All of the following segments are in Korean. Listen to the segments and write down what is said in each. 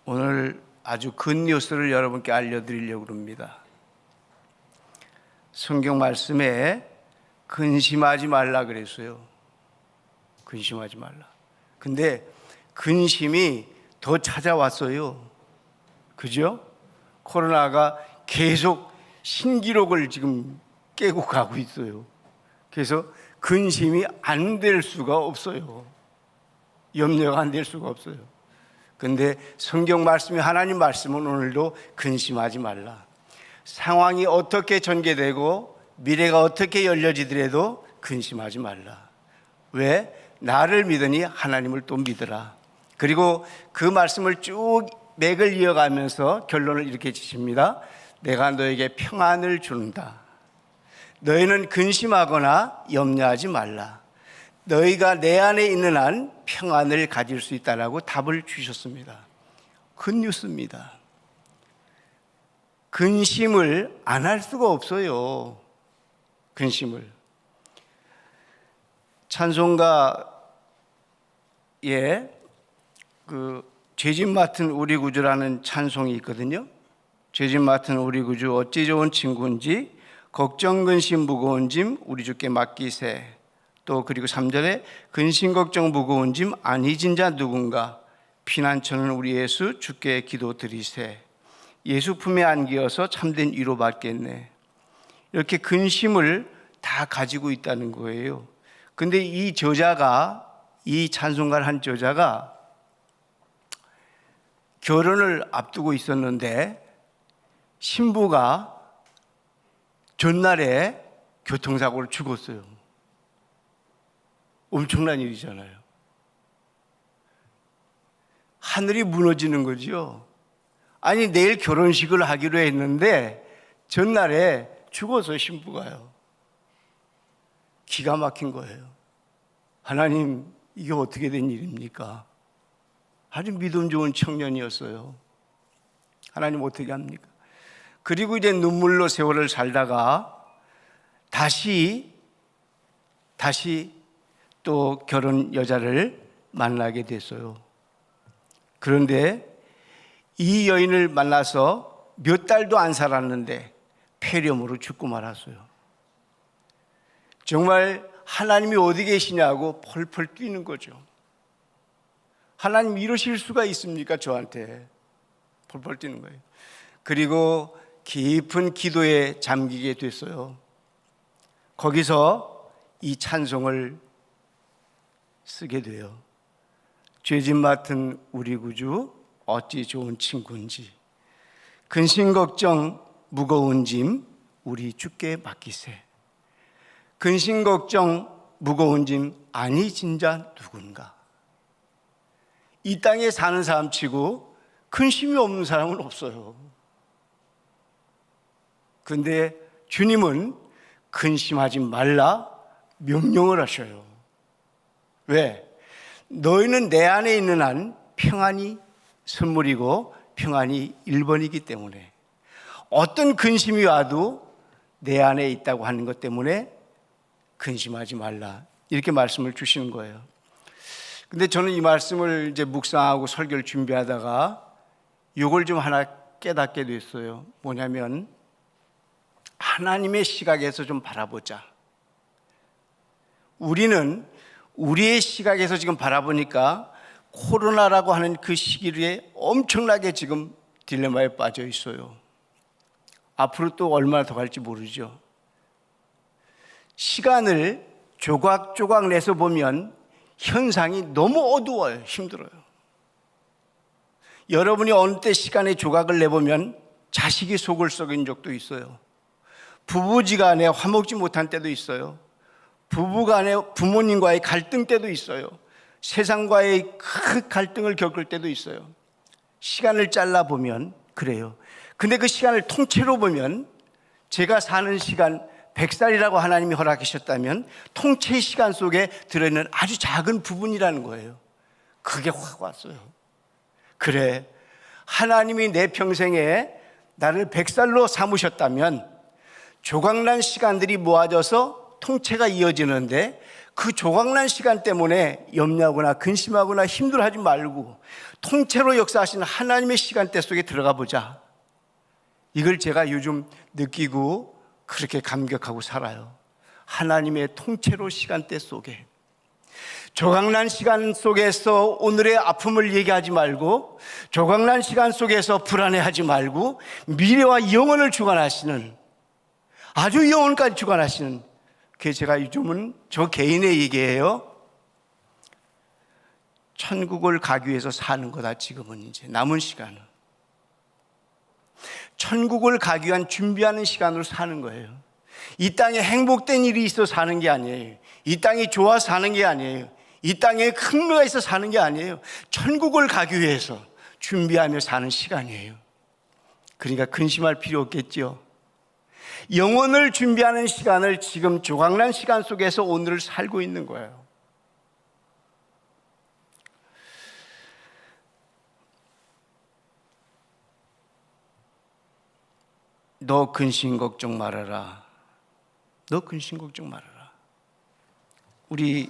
오늘 아주 굿뉴스를 여러분께 알려드리려고 합니다. 성경 말씀에 근심하지 말라 그랬어요. 근심하지 말라. 근데 근심이 더 찾아왔어요. 그죠? 코로나가 계속 신기록을 지금 깨고 가고 있어요. 그래서 근심이 안 될 수가 없어요. 염려가 안 될 수가 없어요. 근데 성경 말씀이, 하나님 말씀은 오늘도 근심하지 말라. 상황이 어떻게 전개되고 미래가 어떻게 열려지더라도 근심하지 말라. 왜? 나를 믿으니 하나님을 또 믿으라. 그리고 그 말씀을 쭉 맥을 이어가면서 결론을 이렇게 지십니다. 내가 너에게 평안을 준다. 너희는 근심하거나 염려하지 말라. 너희가 내 안에 있는 한 평안을 가질 수 있다라고 답을 주셨습니다. 굿뉴스입니다. 근심을 안 할 수가 없어요. 근심을. 찬송가에 죄짐 맡은 우리 구주라는 찬송이 있거든요. 죄짐 맡은 우리 구주 어찌 좋은 친구인지 걱정 근심 무거운 짐 우리 주께 맡기세. 또 그리고 3절에 근심 걱정 무거운 짐 안 잊은 자 누군가 피난처는 우리 예수 주께 기도드리세. 예수 품에 안기어서 참된 위로 받겠네. 이렇게 근심을 다 가지고 있다는 거예요. 근데 이 저자가, 이 찬송가를 한 저자가 결혼을 앞두고 있었는데 신부가 전날에 교통사고로 죽었어요. 엄청난 일이잖아요. 하늘이 무너지는 거죠. 아니, 내일 결혼식을 하기로 했는데 전날에 죽어서 신부가요. 기가 막힌 거예요. 하나님, 이게 어떻게 된 일입니까? 아주 믿음 좋은 청년이었어요. 하나님 어떻게 합니까? 그리고 이제 눈물로 세월을 살다가 다시 또 결혼 여자를 만나게 됐어요. 그런데 이 여인을 만나서 몇 달도 안 살았는데 폐렴으로 죽고 말았어요. 정말 하나님이 어디 계시냐고 펄펄 뛰는 거죠. 하나님 이러실 수가 있습니까? 저한테 펄펄 뛰는 거예요. 그리고 깊은 기도에 잠기게 됐어요. 거기서 이 찬송을 쓰게 돼요. 죄짐 맡은 우리 구주 어찌 좋은 친구인지 근심 걱정 무거운 짐 우리 주께 맡기세. 근심 걱정 무거운 짐 안 잊은 자 누군가. 이 땅에 사는 사람 치고 근심이 없는 사람은 없어요. 근데 주님은 근심하지 말라 명령을 하셔요. 왜? 너희는 내 안에 있는 한 평안이 선물이고 평안이 1번이기 때문에 어떤 근심이 와도 내 안에 있다고 하는 것 때문에 근심하지 말라, 이렇게 말씀을 주시는 거예요. 근데 저는 이 말씀을 이제 묵상하고 설교를 준비하다가 이걸 좀 하나 깨닫게 됐어요. 뭐냐면 하나님의 시각에서 좀 바라보자. 우리는 우리의 시각에서 지금 바라보니까 코로나라고 하는 그 시기에 엄청나게 지금 딜레마에 빠져 있어요. 앞으로 또 얼마나 더 갈지 모르죠. 시간을 조각조각 내서 보면 현상이 너무 어두워요. 힘들어요. 여러분이 어느 때 시간에 조각을 내보면 자식이 속을 썩인 적도 있어요. 부부지간에 화목지 못한 때도 있어요. 부부간에 부모님과의 갈등 때도 있어요. 세상과의 큰 갈등을 겪을 때도 있어요. 시간을 잘라보면 그래요. 근데 그 시간을 통째로 보면 제가 사는 시간 100살이라고 하나님이 허락하셨다면 통째 시간 속에 들어있는 아주 작은 부분이라는 거예요. 그게 확 왔어요. 그래, 하나님이 내 평생에 나를 100살로 삼으셨다면 조각난 시간들이 모아져서 통째가 이어지는데 그 조각난 시간 때문에 염려하거나 근심하거나 힘들어하지 말고 통째로 역사하시는 하나님의 시간대 속에 들어가 보자. 이걸 제가 요즘 느끼고 그렇게 감격하고 살아요. 하나님의 통째로 시간대 속에. 조각난 시간 속에서 오늘의 아픔을 얘기하지 말고, 조각난 시간 속에서 불안해하지 말고, 미래와 영혼을 주관하시는, 아주 영혼까지 주관하시는, 그게 제가 요즘은 저 개인의 얘기예요. 천국을 가기 위해서 사는 거다. 지금은 이제 남은 시간은 천국을 가기 위한 준비하는 시간으로 사는 거예요. 이 땅에 행복된 일이 있어 사는 게 아니에요. 이 땅이 좋아 사는 게 아니에요. 이 땅에 흥미가 있어 사는 게 아니에요. 천국을 가기 위해서 준비하며 사는 시간이에요. 그러니까 근심할 필요 없겠죠. 영혼을 준비하는 시간을 지금 조각난 시간 속에서 오늘을 살고 있는 거예요. 너 근심 걱정 말아라. 너 근심 걱정 말아라. 우리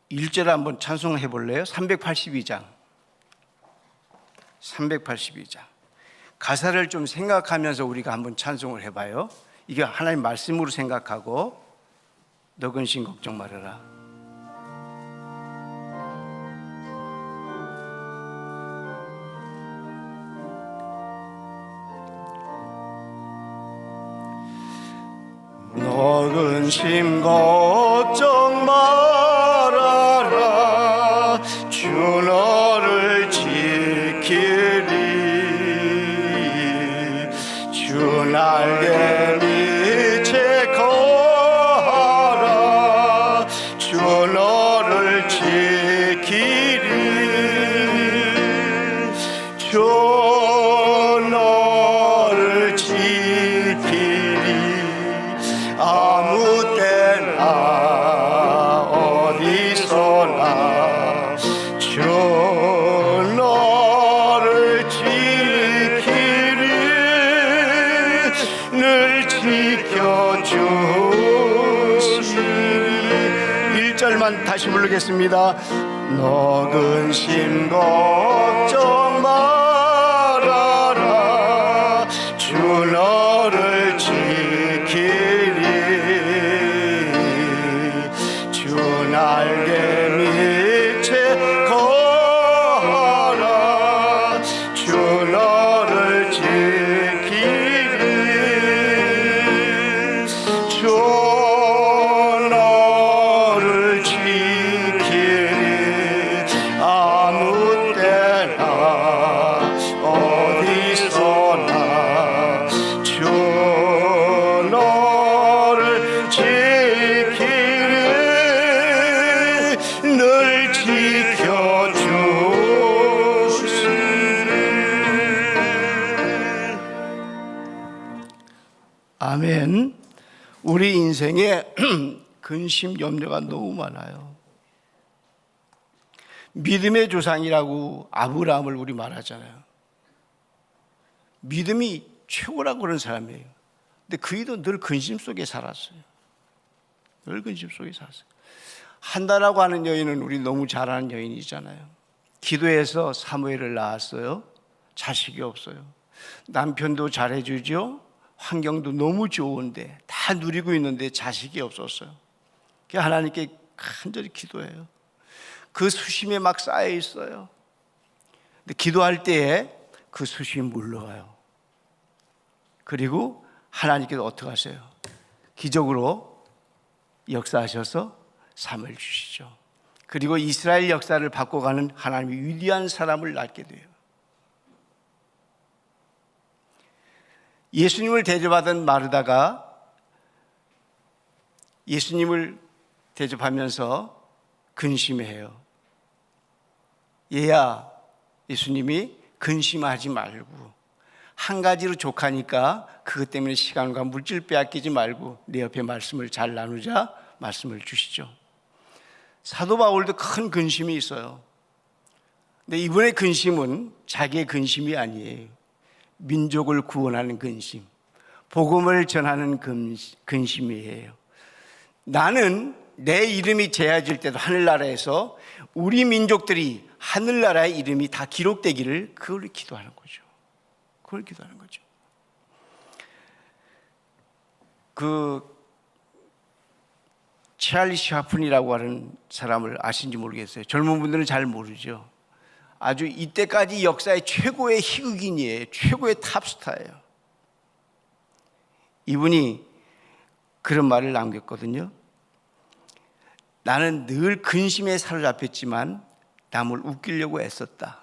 일절 한번 찬송해 볼래요? 382장. 가사를 좀 생각하면서 우리가 한번 찬송을 해봐요. 이게 하나님 말씀으로 생각하고, 너 근심 걱정 말아라. 너 근심 걱정 말아라. 주 너를 지키리. 주 날개 밑에 거하라. 주 너를 지키리. 주 너를 지키리. 아무 때나 어디서나 주 너를 지키리. 늘 지켜주시리. 1절만 다시 부르겠습니다. 너 근심 걱정 말아라. 주 너를 지키리. 주 날개 밑에 거하라. 주 너를 지키리. 주 너를 지키리. 아무 때나 어디서나 주 너를 지키리. 늘 지켜주시리. 아멘. 우리 인생에 근심, 염려가 너무 많아요. 믿음의 조상이라고 아브라함을 우리 말하잖아요. 믿음이 최고라고 그런 사람이에요. 근데 그이도 늘 근심 속에 살았어요. 늘 근심 속에 살았어요. 한나라고 하는 여인은 우리 너무 잘 아는 여인이잖아요. 기도해서 사무엘을 낳았어요. 자식이 없어요. 남편도 잘해주죠. 환경도 너무 좋은데 다 누리고 있는데 자식이 없었어요. 그래서 하나님께 간절히 기도해요. 그 수심에 막 쌓여 있어요. 근데 기도할 때에 그 수심이 물러가요. 그리고 하나님께서 어떻게 하세요? 기적으로 역사하셔서 삶을 주시죠. 그리고 이스라엘 역사를 바꿔가는 하나님의 위대한 사람을 낳게 돼요. 예수님을 대접하던 마르다가 예수님을 대접하면서 근심해요. 얘야, 예수님이 근심하지 말고 한 가지로 족하니까 그것 때문에 시간과 물질 빼앗기지 말고 내 옆에 말씀을 잘 나누자 말씀을 주시죠. 사도 바울도 큰 근심이 있어요. 근데 이번의 근심은 자기의 근심이 아니에요. 민족을 구원하는 근심, 복음을 전하는 근심이에요. 나는 내 이름이 제해질 때도 하늘나라에서 우리 민족들이 하늘나라의 이름이 다 기록되기를 그걸 기도하는 거죠. 그걸 기도하는 거죠. 찰리 샤픈이라고 하는 사람을 아신지 모르겠어요. 젊은 분들은 잘 모르죠. 아주 이때까지 역사의 최고의 희극인이에요. 최고의 탑스타예요. 이분이 그런 말을 남겼거든요. 나는 늘 근심에 사로잡혔지만 남을 웃기려고 애썼다.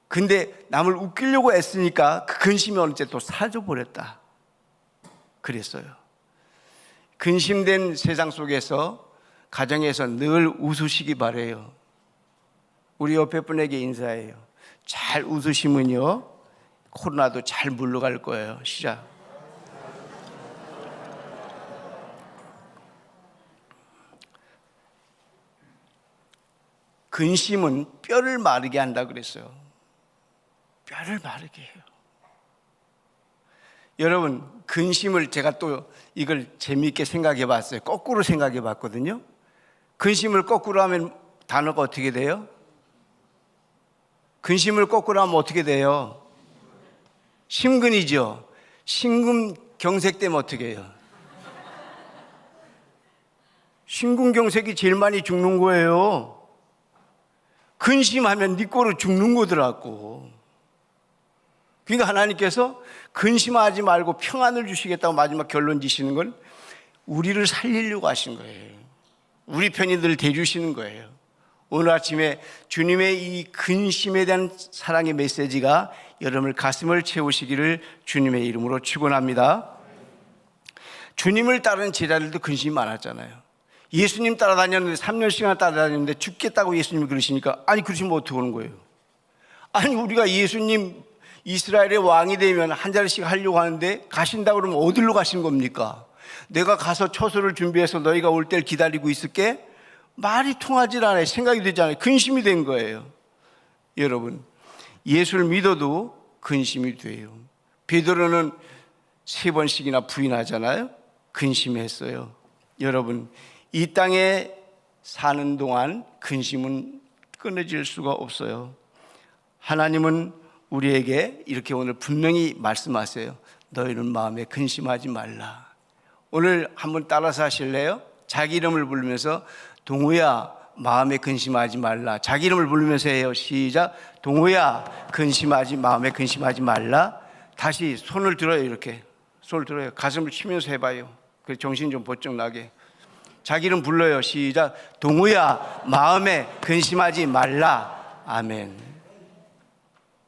근데 남을 웃기려고 애쓰니까 그 근심이 어느 때 또 사라져버렸다. 그랬어요. 근심된 세상 속에서 가정에서 늘 웃으시기 바래요. 우리 옆에 분에게 인사해요. 잘 웃으시면요 코로나도 잘 물러갈 거예요. 시작. 근심은 뼈를 마르게 한다 그랬어요. 뼈를 마르게 해요. 여러분, 근심을 제가 또 이걸 재미있게 생각해 봤어요. 거꾸로 생각해 봤거든요. 근심을 거꾸로 하면 단어가 어떻게 돼요? 근심을 거꾸로 하면 어떻게 돼요? 심근이죠. 심근경색되면 어떻게 해요? 심근경색이 제일 많이 죽는 거예요. 근심하면 네 거로 죽는 거더라고. 그러니까 하나님께서 근심하지 말고 평안을 주시겠다고 마지막 결론 지시는 건 우리를 살리려고 하신 거예요. 우리 편이 늘 대주시는 거예요. 오늘 아침에 주님의 이 근심에 대한 사랑의 메시지가 여러분의 가슴을 채우시기를 주님의 이름으로 축원합니다. 주님을 따르는 제자들도 근심이 많았잖아요. 예수님 따라다녔는데 3년씩이나 따라다녔는데 죽겠다고 예수님이 그러시니까 아니 그러시면 어떻게 하는 거예요? 아니 우리가 예수님 이스라엘의 왕이 되면 한 자리씩 하려고 하는데 가신다고 그러면 어디로 가신 겁니까? 내가 가서 처소를 준비해서 너희가 올 때를 기다리고 있을게? 말이 통하질 않아요. 생각이 되지 않아요. 근심이 된 거예요. 여러분, 예수를 믿어도 근심이 돼요. 베드로는 3번씩이나 부인하잖아요. 근심했어요. 여러분, 이 땅에 사는 동안 근심은 끊어질 수가 없어요. 하나님은 우리에게 이렇게 오늘 분명히 말씀하세요. 너희는 마음에 근심하지 말라. 오늘 한번 따라서 하실래요? 자기 이름을 부르면서 동우야 마음에 근심하지 말라. 자기 이름을 부르면서 해요. 시작. 동우야 근심하지 마음에 근심하지 말라. 다시 손을 들어요. 이렇게 손을 들어요. 가슴을 치면서 해봐요. 그 정신 좀 번쩍 나게. 자기 이름 불러요. 시작. 동우야 마음에 근심하지 말라. 아멘.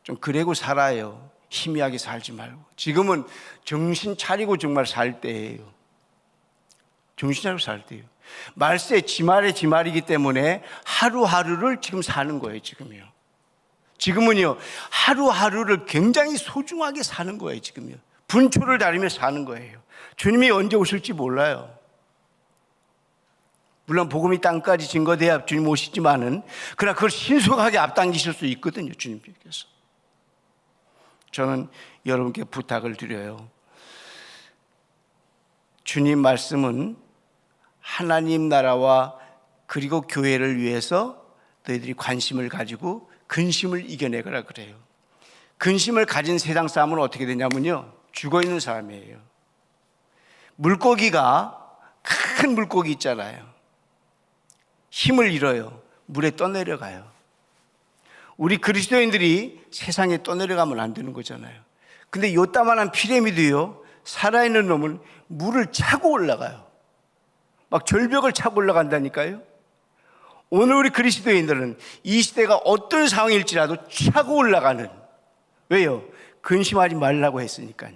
좀 그래고 살아요. 희미하게 살지 말고. 지금은 정신 차리고 정말 살 때예요. 정신 차리고 살 때예요. 말세 지말의 지말이기 때문에 하루하루를 지금 사는 거예요. 지금은요 하루하루를 굉장히 소중하게 사는 거예요. 지금요 분초를 다리며 사는 거예요. 주님이 언제 오실지 몰라요. 물론 복음이 땅까지 증거돼야 주님 오시지만은 그러나 그걸 신속하게 앞당기실 수 있거든요. 주님께서. 저는 여러분께 부탁을 드려요. 주님 말씀은 하나님 나라와 그리고 교회를 위해서 너희들이 관심을 가지고 근심을 이겨내거라 그래요. 근심을 가진 세상 사람은 어떻게 되냐면요 죽어있는 사람이에요. 물고기가 큰 물고기 있잖아요. 힘을 잃어요. 물에 떠내려가요. 우리 그리스도인들이 세상에 떠내려가면 안 되는 거잖아요. 근데 요따만한 피라미드요 살아있는 놈은 물을 차고 올라가요. 막 절벽을 차고 올라간다니까요. 오늘 우리 그리스도인들은 이 시대가 어떤 상황일지라도 차고 올라가는, 왜요? 근심하지 말라고 했으니까요.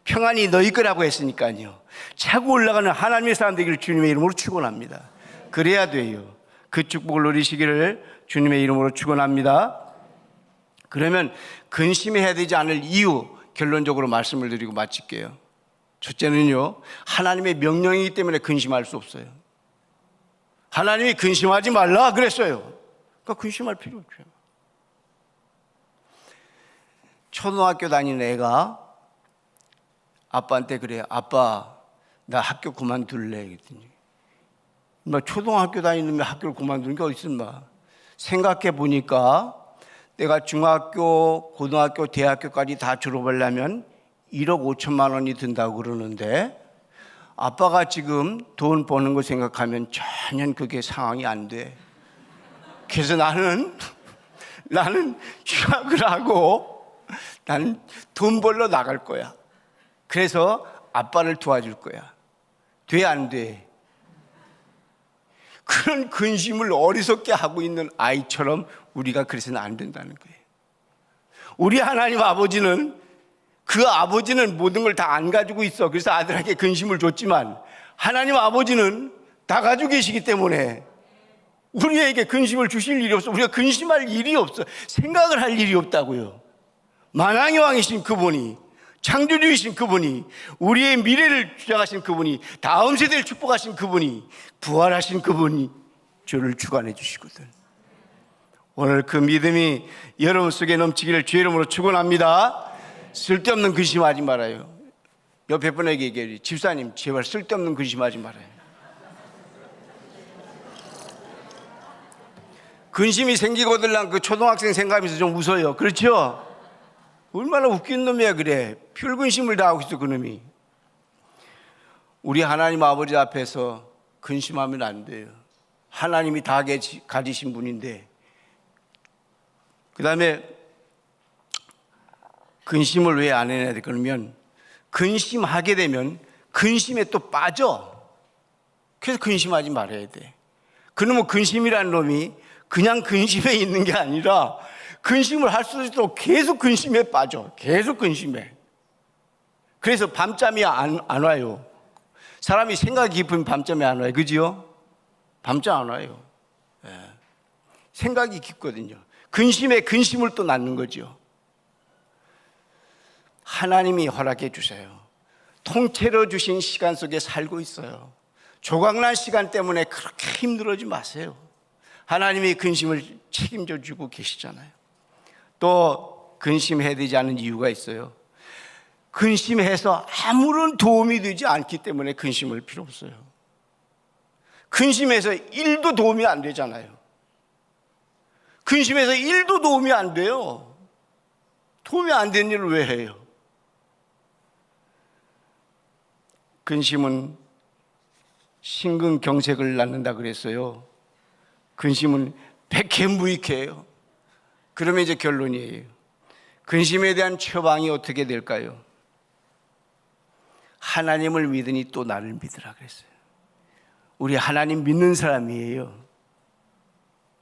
평안이 너희 거라고 했으니까요. 차고 올라가는 하나님의 사람 되기를 주님의 이름으로 축원합니다. 그래야 돼요. 그 축복을 누리시기를 주님의 이름으로 축원합니다. 그러면 근심해야 되지 않을 이유 결론적으로 말씀을 드리고 마칠게요. 첫째는요 하나님의 명령이기 때문에 근심할 수 없어요. 하나님이 근심하지 말라 그랬어요. 그러니까 근심할 필요 없죠. 초등학교 다니는 애가 아빠한테 그래요. 아빠, 나 학교 그만둘래. 그랬더니 초등학교 다니는 학교를 그만두는 게 어딨어. 생각해 보니까 내가 중학교, 고등학교, 대학교까지 다 졸업하려면 1억 5천만 원이 든다고 그러는데 아빠가 지금 돈 버는 거 생각하면 전혀 그게 상황이 안 돼. 그래서 나는 휴학을 하고 나는 돈 벌러 나갈 거야. 그래서 아빠를 도와줄 거야. 돼, 안 돼? 그런 근심을 어리석게 하고 있는 아이처럼 우리가 그래서는 안 된다는 거예요. 우리 하나님 아버지는 그 아버지는 모든 걸 다 안 가지고 있어. 그래서 아들에게 근심을 줬지만 하나님 아버지는 다 가지고 계시기 때문에 우리에게 근심을 주실 일이 없어. 우리가 근심할 일이 없어. 생각을 할 일이 없다고요. 만왕의 왕이신 그분이, 창조주이신 그분이, 우리의 미래를 주장하신 그분이, 다음 세대를 축복하신 그분이, 부활하신 그분이 저를 주관해 주시거든. 오늘 그 믿음이 여러분 속에 넘치기를 주의 이름으로 축원합니다. 쓸데없는 근심하지 말아요. 옆에 분에게 얘기해요. 집사님, 제발 쓸데없는 근심하지 말아요. 근심이 생기거들랑 그 초등학생 생각하면서 좀 웃어요. 그렇죠? 얼마나 웃긴 놈이야. 그래, 별근심을 다 하고 있어 그놈이. 우리 하나님 아버지 앞에서 근심하면 안 돼요. 하나님이 다 가지신 분인데. 그 다음에 근심을 왜 안 해야 돼? 그러면 근심하게 되면 근심에 또 빠져. 그래서 근심하지 말아야 돼. 그러면 근심이라는 놈이 그냥 근심에 있는 게 아니라 근심을 할 수도 있도록 계속 근심에 빠져. 계속 근심해. 그래서 밤잠이 안 와요. 사람이 생각이 깊으면 밤잠이 안 와요. 그지요? 밤잠 안 와요. 생각이 깊거든요. 근심에 근심을 또 낳는 거죠. 하나님이 허락해 주세요. 통째로 주신 시간 속에 살고 있어요. 조각난 시간 때문에 그렇게 힘들어지 마세요. 하나님이 근심을 책임져 주고 계시잖아요. 또 근심해야 되지 않은 이유가 있어요. 근심해서 아무런 도움이 되지 않기 때문에 근심할 필요 없어요. 근심해서 1도 도움이 안 되잖아요. 근심해서 1도 도움이 안 돼요. 도움이 안 되는 일을 왜 해요? 근심은 심근경색을 낳는다 그랬어요. 근심은 백해무익해요. 그러면 이제 결론이에요. 근심에 대한 처방이 어떻게 될까요? 하나님을 믿으니 또 나를 믿으라 그랬어요. 우리 하나님 믿는 사람이에요.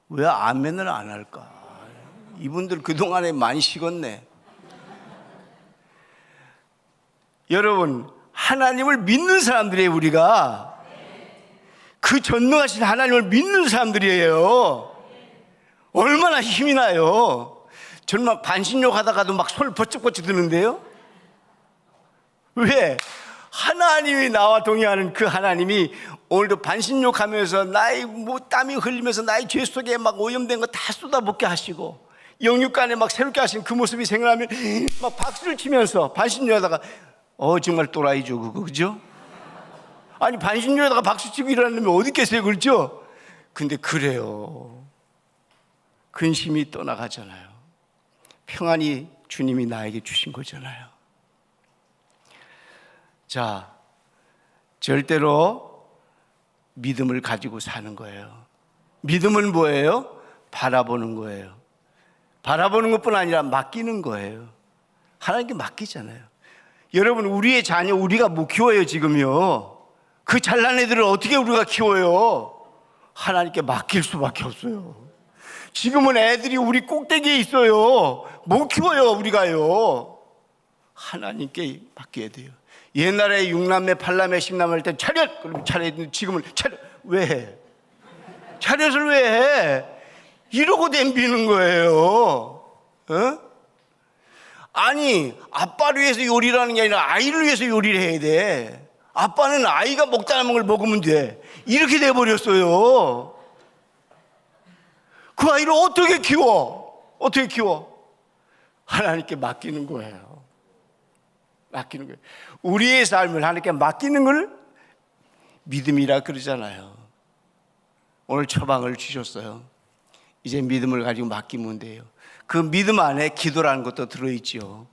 왜 아멘을 안 할까? 이분들 그동안에 많이 식었네. 여러분, 하나님을 믿는 사람들이에요. 우리가 그 전능하신 하나님을 믿는 사람들이에요. 얼마나 힘이 나요. 저는 막 반신욕 하다가도 막 손을 버쩍버쩍 드는데요. 왜? 하나님이 나와 동의하는 그 하나님이 오늘도 반신욕 하면서 나의 땀이 흘리면서 나의 죄 속에 막 오염된 거 다 쏟아붓게 하시고 영육간에 막 새롭게 하신 그 모습이 생각나면 막 박수를 치면서 반신욕 하다가 정말 또라이죠 그거. 그죠? 아니 반신욕에다가 박수치고 일어나는 놈이 어디 계세요. 그렇죠? 근데 그래요. 근심이 떠나가잖아요. 평안이 주님이 나에게 주신 거잖아요. 자, 절대로 믿음을 가지고 사는 거예요. 믿음은 뭐예요? 바라보는 거예요. 바라보는 것뿐 아니라 맡기는 거예요. 하나님께 맡기잖아요. 여러분, 우리의 자녀 우리가 못 키워요. 지금요. 그 잘난 애들을 어떻게 우리가 키워요? 하나님께 맡길 수밖에 없어요. 지금은 애들이 우리 꼭대기에 있어요. 못 키워요. 우리가요. 하나님께 맡겨야 돼요. 옛날에 6남매, 8남매, 10남매 할 때 차렷! 그러면 차렷. 지금은 차렷. 왜 해? 차렷을 왜 해? 이러고 덤비는 거예요. 아니, 아빠를 위해서 요리를 하는 게 아니라 아이를 위해서 요리를 해야 돼. 아빠는 아이가 먹다는 걸 먹으면 돼. 이렇게 돼버렸어요. 그 아이를 어떻게 키워? 어떻게 키워? 하나님께 맡기는 거예요. 맡기는 거예요. 우리의 삶을 하나님께 맡기는 걸 믿음이라 그러잖아요. 오늘 처방을 주셨어요. 이제 믿음을 가지고 맡기면 돼요. 그 믿음 안에 기도라는 것도 들어있죠.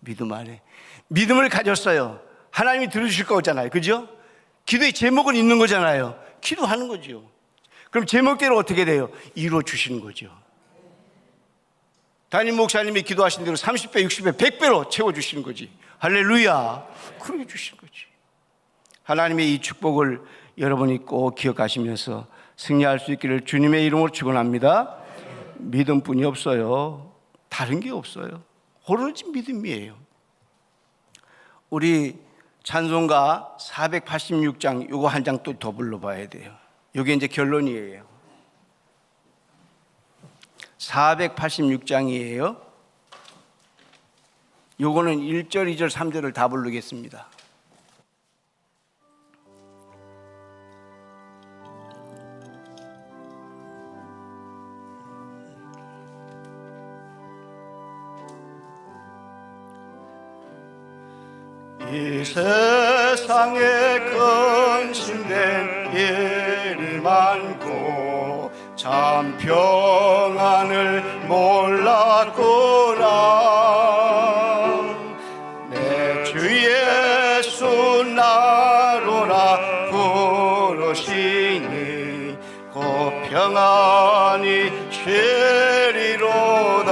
믿음 안에. 믿음을 가졌어요. 하나님이 들어주실 거잖아요. 그죠? 기도의 제목은 있는 거잖아요. 기도하는 거죠. 그럼 제목대로 어떻게 돼요? 이루어 주시는 거죠. 담임 목사님이 기도하신 대로 30배, 60배, 100배로 채워주시는 거지. 할렐루야. 그렇게 주시는 거지. 하나님의 이 축복을 여러분이 꼭 기억하시면서 승리할 수 있기를 주님의 이름으로 축원합니다. 믿음뿐이 없어요. 다른 게 없어요. 오로지 믿음이에요. 우리 찬송가 486장 요거 한 장 또 더 불러봐야 돼요. 요게 이제 결론이에요. 486장이에요. 요거는 1절, 2절, 3절을 다 부르겠습니다. 이 세상에 근심된 일이 많고 참 평안을 몰랐구나. 내 주 예수 나로라 부르시니 곧 평안이 쉬리로다.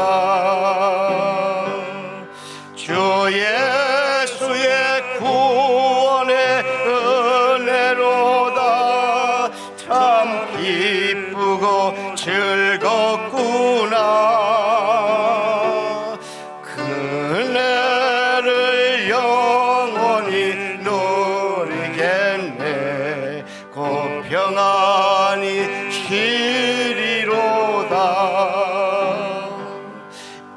주 예수의 구원의 은혜로다. 참 기쁘고 즐겁구나. 그 은혜를 영원히 누리겠네. 곧 평안이 쉬리로다.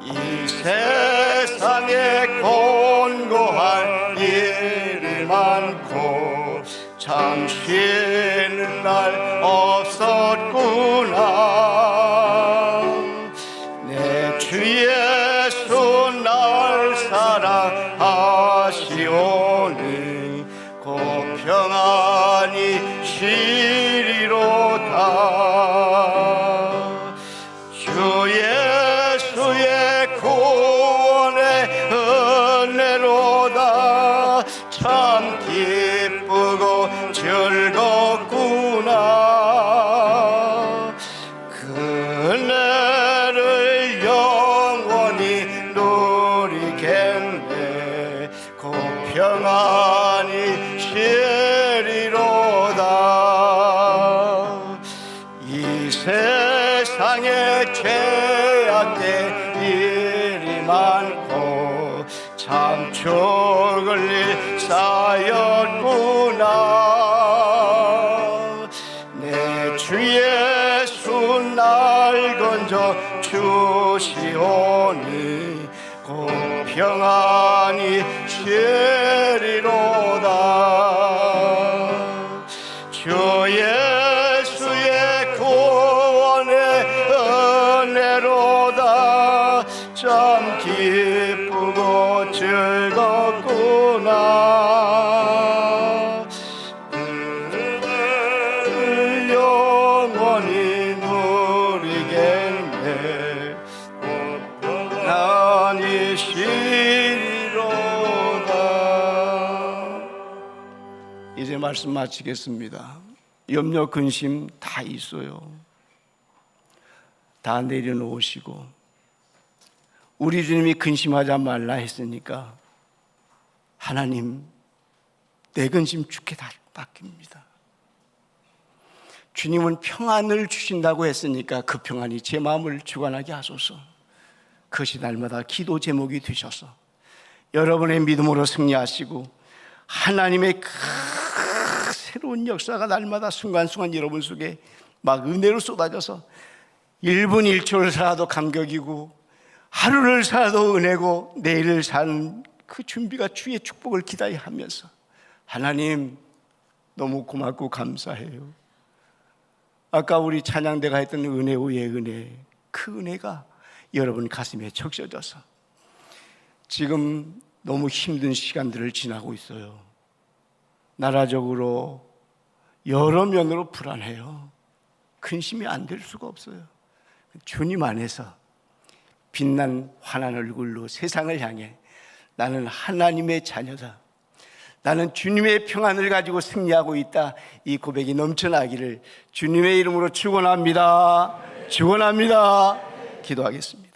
이 세상에 곤고한 일이 많고 참 쉬는 날 없었구나. 내 주 예수 날 사랑하시오니 곧 평안이 쉬리로다. 주 예수의 구원의 은혜로다. 참 기쁘고 즐겁구나. 그 은혜를 영원히 누리겠네. 곧 평안이 쉬리로다. 이 세상에 죄악된 일이 많고 참 죽을 일 쌓였구나. 내 주 예수 날 건져 주시오니 곧 평안이 쉬리로다. 주 예수의 구원의 은혜로다. 참 기쁘고 즐겁구나. 은혜를 영원히 누리겠네. 평안이 쉬리로다. 이제 말씀 마치겠습니다. 염려 근심 다 있어요. 다 내려놓으시고 우리 주님이 근심하지 말라 했으니까 하나님 내 근심 주께 다 맡깁니다. 주님은 평안을 주신다고 했으니까 그 평안이 제 마음을 주관하게 하소서. 그것이 날마다 기도 제목이 되셔서 여러분의 믿음으로 승리하시고 하나님의 그 새로운 역사가 날마다 순간순간 여러분 속에 막 은혜로 쏟아져서 1분 1초를 살아도 감격이고 하루를 살아도 은혜고 내일을 사는 그 준비가 주의 축복을 기다려 하면서 하나님 너무 고맙고 감사해요. 아까 우리 찬양대가 했던 은혜 위에 은혜, 그 은혜가 여러분 가슴에 적셔져서 지금 너무 힘든 시간들을 지나고 있어요. 나라적으로 여러 면으로 불안해요. 근심이 안 될 수가 없어요. 주님 안에서 빛난 환한 얼굴로 세상을 향해 나는 하나님의 자녀다, 나는 주님의 평안을 가지고 승리하고 있다, 이 고백이 넘쳐나기를 주님의 이름으로 축원합니다. 축원합니다. 기도하겠습니다.